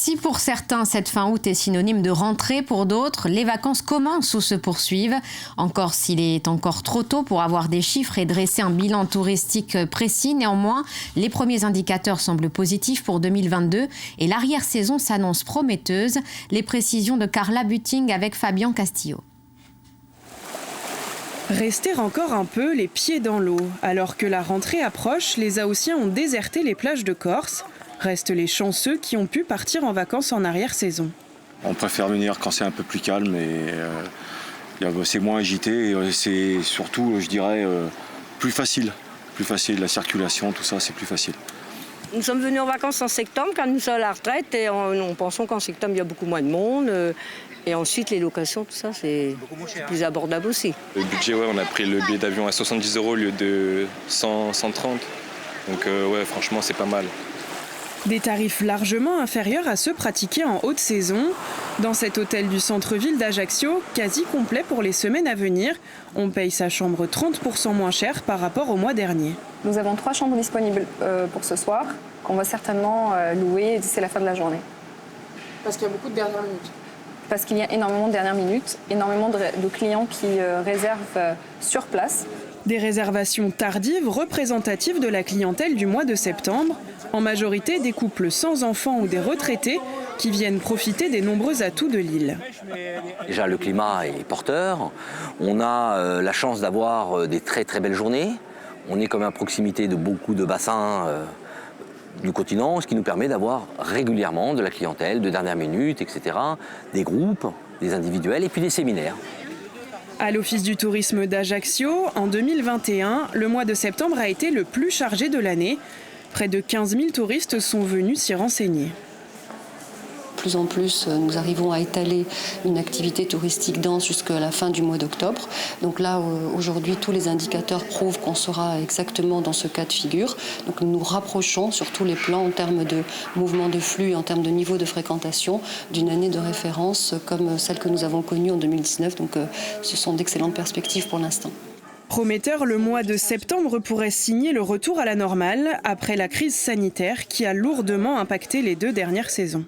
Si pour certains, cette fin août est synonyme de rentrée, pour d'autres, les vacances commencent ou se poursuivent. Encore s'il est encore trop tôt pour avoir des chiffres et dresser un bilan touristique précis, néanmoins, les premiers indicateurs semblent positifs pour 2022 et l'arrière-saison s'annonce prometteuse. Les précisions de Carla Butting avec Fabien Castillo. Rester encore un peu les pieds dans l'eau. Alors que la rentrée approche, les Haussiens ont déserté les plages de Corse. Restent les chanceux qui ont pu partir en vacances en arrière-saison. On préfère venir quand c'est un peu plus calme et c'est moins agité et c'est surtout, je dirais, plus facile. Plus facile, la circulation, tout ça, c'est plus facile. Nous sommes venus en vacances en septembre quand nous sommes à la retraite et nous pensons qu'en septembre il y a beaucoup moins de monde. Et ensuite les locations, tout ça, c'est plus abordable aussi. Le budget, on a pris le billet d'avion à 70 € au lieu de 100, 130. Donc franchement, c'est pas mal. Des tarifs largement inférieurs à ceux pratiqués en haute saison. Dans cet hôtel du centre-ville d'Ajaccio, quasi complet pour les semaines à venir, on paye sa chambre 30% moins cher par rapport au mois dernier. Nous avons 3 chambres disponibles pour ce soir, qu'on va certainement louer d'ici la fin de la journée. Parce qu'il y a beaucoup de dernières minutes. Parce qu'il y a énormément de dernières minutes, énormément de clients qui réservent sur place. Des réservations tardives représentatives de la clientèle du mois de septembre. En majorité, des couples sans enfants ou des retraités qui viennent profiter des nombreux atouts de l'île. Déjà, le climat est porteur. On a la chance d'avoir des très très belles journées. On est comme à proximité de beaucoup de bassins du continent, ce qui nous permet d'avoir régulièrement de la clientèle de dernière minute, etc. Des groupes, des individuels et puis des séminaires. À l'Office du tourisme d'Ajaccio, en 2021, le mois de septembre a été le plus chargé de l'année. Près de 15 000 touristes sont venus s'y renseigner. De plus en plus, nous arrivons à étaler une activité touristique dense jusqu'à la fin du mois d'octobre. Donc là, aujourd'hui, tous les indicateurs prouvent qu'on sera exactement dans ce cas de figure. Donc nous nous rapprochons sur tous les plans en termes de mouvement de flux, en termes de niveau de fréquentation, d'une année de référence comme celle que nous avons connue en 2019. Donc ce sont d'excellentes perspectives pour l'instant. Prometteur, le mois de septembre pourrait signer le retour à la normale après la crise sanitaire qui a lourdement impacté les 2 dernières saisons.